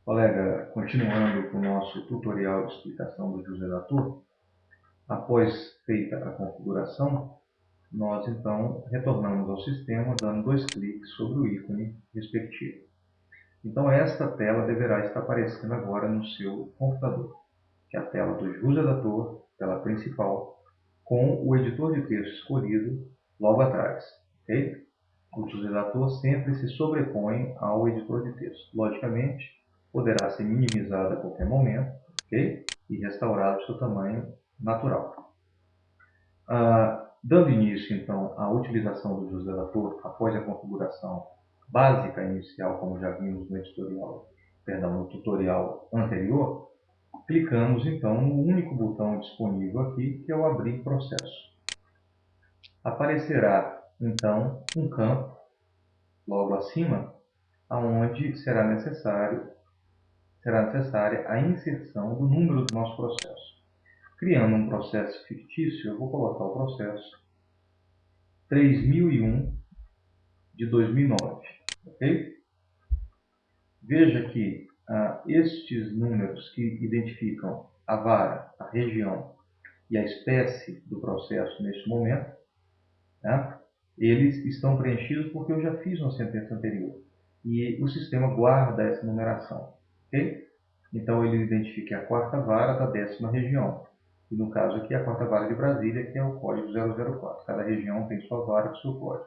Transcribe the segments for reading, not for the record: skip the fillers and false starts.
Colega, continuando com o nosso tutorial de explicação do jus redator, após feita a configuração, nós então retornamos ao sistema dando 2 cliques sobre o ícone respectivo. Então esta tela deverá estar aparecendo agora no seu computador, que é a tela do jus redator, tela principal, com o editor de texto escolhido logo atrás. Okay? O jus redator sempre se sobrepõe ao editor de texto. Logicamente, poderá ser minimizado a qualquer momento, okay? E restaurado ao seu tamanho natural. Dando início, então, à utilização do jus redator após a configuração básica inicial, como já vimos no tutorial anterior, clicamos, então, no único botão disponível aqui, que é o Abrir Processo. Aparecerá, então, um campo logo acima, onde será necessária a inserção do número do nosso processo. Criando um processo fictício, eu vou colocar o processo 3001 de 2009. Okay? Veja que estes números que identificam a vara, a região e a espécie do processo neste momento, né, eles estão preenchidos porque eu já fiz uma sentença anterior. E o sistema guarda essa numeração. Okay? Então ele identifica a quarta vara da 10ª região. E no caso aqui a quarta vara de Brasília, que é o código 004. Cada região tem sua vara com seu código.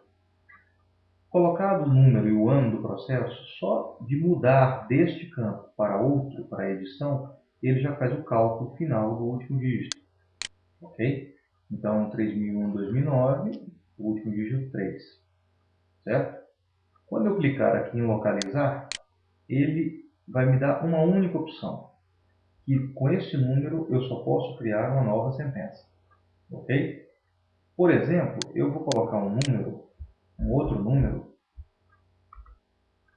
Colocado o número e o ano do processo, só de mudar deste campo para outro, para a edição, ele já faz o cálculo final do último dígito. Ok? Então 3001-2009, o último dígito 3. Certo? Quando eu clicar aqui em localizar, ele vai me dar uma única opção, que com este número eu só posso criar uma nova sentença. Ok? Por exemplo, eu vou colocar um outro número,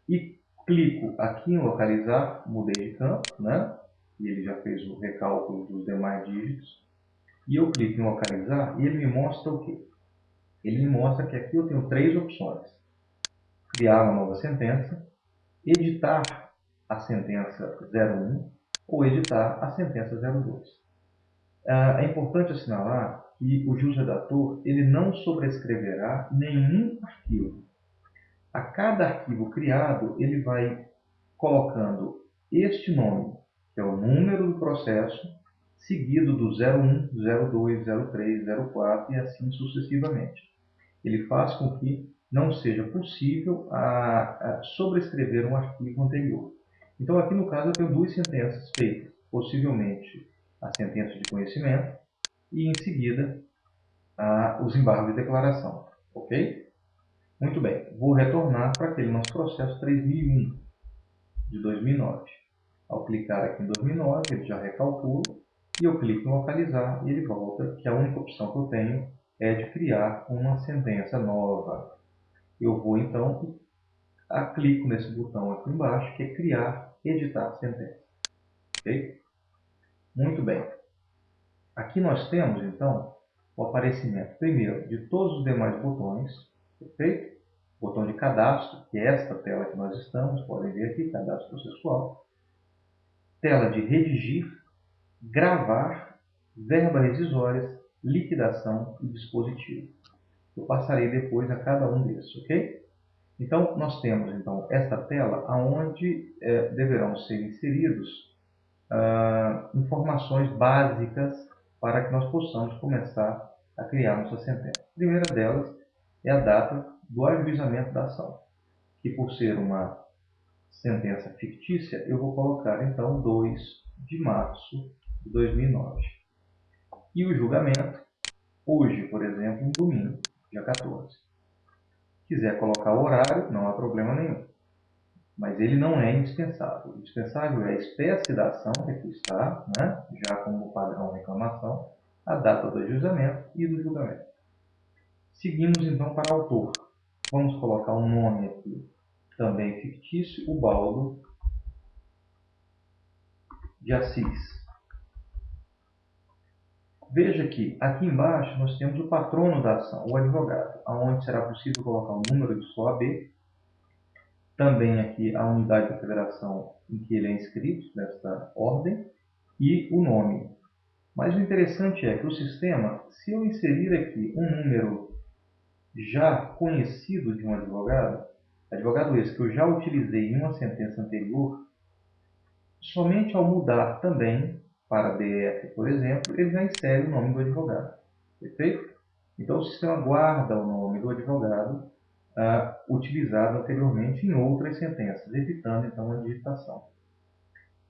e clico aqui em localizar, mudei de campo, né? E ele já fez o recálculo dos demais dígitos. E eu clico em localizar e ele me mostra o quê? Ele me mostra que aqui eu tenho 3 opções. Criar uma nova sentença, editar a sentença 01 ou editar a sentença 02. É importante assinalar que o jus redator ele não sobrescreverá nenhum arquivo. A cada arquivo criado, ele vai colocando este nome, que é o número do processo, seguido do 01, 02, 03, 04 e assim sucessivamente. Ele faz com que não seja possível sobrescrever um arquivo anterior. Então, aqui no caso, eu tenho 2 sentenças feitas, possivelmente a sentença de conhecimento e, em seguida, os embargos de declaração. Ok? Muito bem, vou retornar para aquele nosso processo 3001 de 2009. Ao clicar aqui em 2009, ele já recalcula e eu clico em localizar e ele volta que a única opção que eu tenho é de criar uma sentença nova. Eu vou então clico nesse botão aqui embaixo que é criar, editar sentença. Ok? Muito bem. Aqui nós temos então o aparecimento primeiro de todos os demais botões, perfeito? Botão de cadastro, que é esta tela que nós estamos, podem ver aqui, cadastro processual. Tela de redigir, gravar, verbas rescisórias, liquidação e dispositivo. Eu passarei depois a cada um desses, ok? Então, nós temos então esta tela onde deverão ser inseridos informações básicas para que nós possamos começar a criar nossa sentença. A primeira delas é a data do ajuizamento da ação, que por ser uma sentença fictícia, eu vou colocar então 2 de março de 2009. E o julgamento, hoje, por exemplo, um domingo, dia 14. Se quiser colocar o horário, não há problema nenhum. Mas ele não é indispensável. O indispensável é a espécie da ação, que aqui está, né? Já como padrão reclamação, a data do ajuizamento e do julgamento. Seguimos então para autor. Vamos colocar um nome aqui, também fictício, Ubaldo de Assis. Veja que aqui embaixo nós temos o patrono da ação, o advogado, onde será possível colocar o número de sua AB. também aqui a unidade da federação em que ele é inscrito, nesta ordem, e o nome. Mas o interessante é que o sistema, se eu inserir aqui um número já conhecido de um advogado, advogado esse que eu já utilizei em uma sentença anterior, somente ao mudar também para DF, por exemplo, ele já insere o nome do advogado. Perfeito? Então o sistema guarda o nome do advogado utilizado anteriormente em outras sentenças, evitando então a digitação.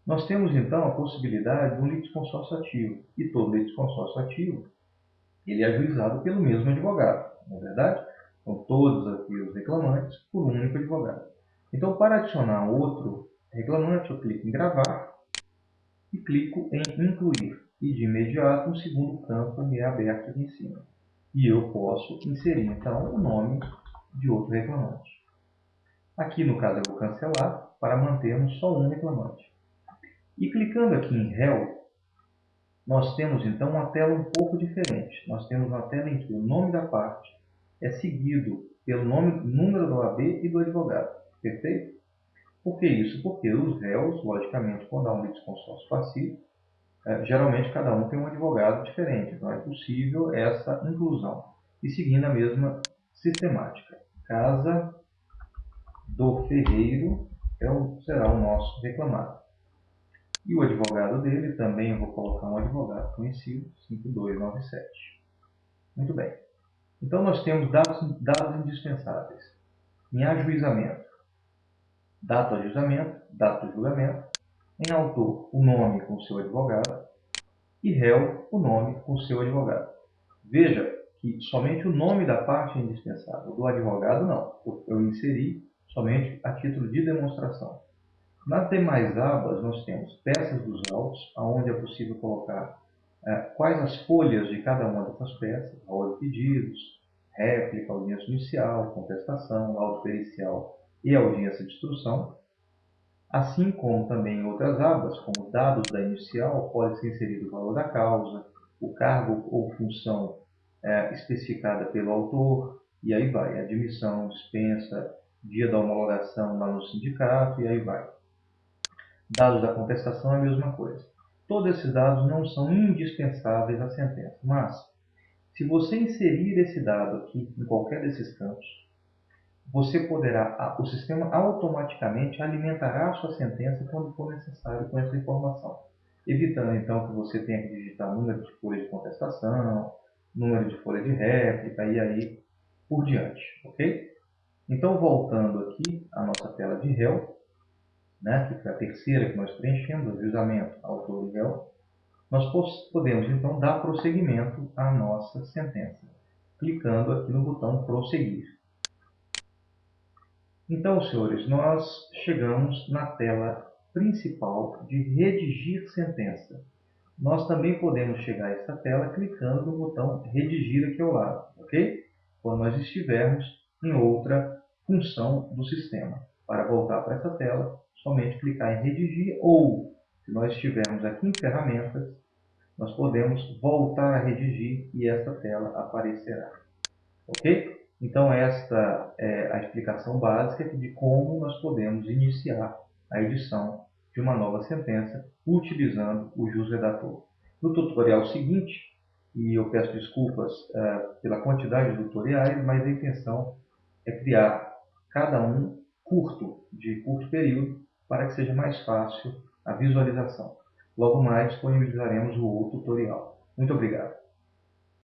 Nós temos então a possibilidade de um litisconsórcio ativo, e todo litisconsórcio ativo ele é ajuizado pelo mesmo advogado, não é verdade? Então todos aqui os reclamantes por um único advogado. Então para adicionar outro reclamante eu clico em gravar e clico em incluir, e de imediato um segundo campo me é aberto aqui em cima. E eu posso inserir então o nome de outro reclamante. Aqui no caso eu vou cancelar para mantermos só um reclamante. E clicando aqui em réu, nós temos então uma tela um pouco diferente. Nós temos uma tela em que o nome da parte é seguido pelo número do OAB e do advogado. Perfeito? Por que isso? Porque os réus, logicamente, quando há um litisconsórcio passivo, geralmente cada um tem um advogado diferente. Então é possível essa inclusão. E seguindo a mesma sistemática. Casa do Ferreiro será o nosso reclamado. E o advogado dele, também eu vou colocar um advogado conhecido, 5297. Muito bem. Então nós temos dados indispensáveis. Em ajuizamento, data do ajuizamento, data do julgamento. Em autor, o nome com seu advogado. E réu, o nome com seu advogado. Veja que somente o nome da parte é indispensável, do advogado não. Eu inseri somente a título de demonstração. Nas demais abas, nós temos peças dos autos, onde é possível colocar quais as folhas de cada uma dessas peças, rol de pedidos, réplica, audiência inicial, contestação, laudo pericial e audiência de instrução, assim como também em outras abas, como dados da inicial, pode ser inserido o valor da causa, o cargo ou função especificada pelo autor, e aí vai, admissão, dispensa, dia da homologação lá no sindicato, e aí vai. Dados da contestação é a mesma coisa. Todos esses dados não são indispensáveis à sentença, mas se você inserir esse dado aqui em qualquer desses campos, o sistema automaticamente alimentará a sua sentença quando for necessário com essa informação, evitando então que você tenha que digitar número de folha de contestação, número de folha de réplica e aí por diante, ok? Então voltando aqui à nossa tela de réu, que foi a terceira que nós preenchemos, ajuizamento, autor e réu, nós podemos então dar prosseguimento à nossa sentença, clicando aqui no botão prosseguir. Então, senhores, nós chegamos na tela principal de redigir sentença. Nós também podemos chegar a essa tela clicando no botão redigir aqui ao lado, ok? Quando nós estivermos em outra função do sistema. Para voltar para essa tela, somente clicar em redigir, ou se nós estivermos aqui em ferramentas, nós podemos voltar a redigir e essa tela aparecerá. Ok? Então esta é a explicação básica de como nós podemos iniciar a edição de uma nova sentença utilizando o Jus Redator. No tutorial seguinte, e eu peço desculpas pela quantidade de tutoriais, mas a intenção é criar cada um de curto período, para que seja mais fácil a visualização. Logo mais disponibilizaremos o outro tutorial. Muito obrigado.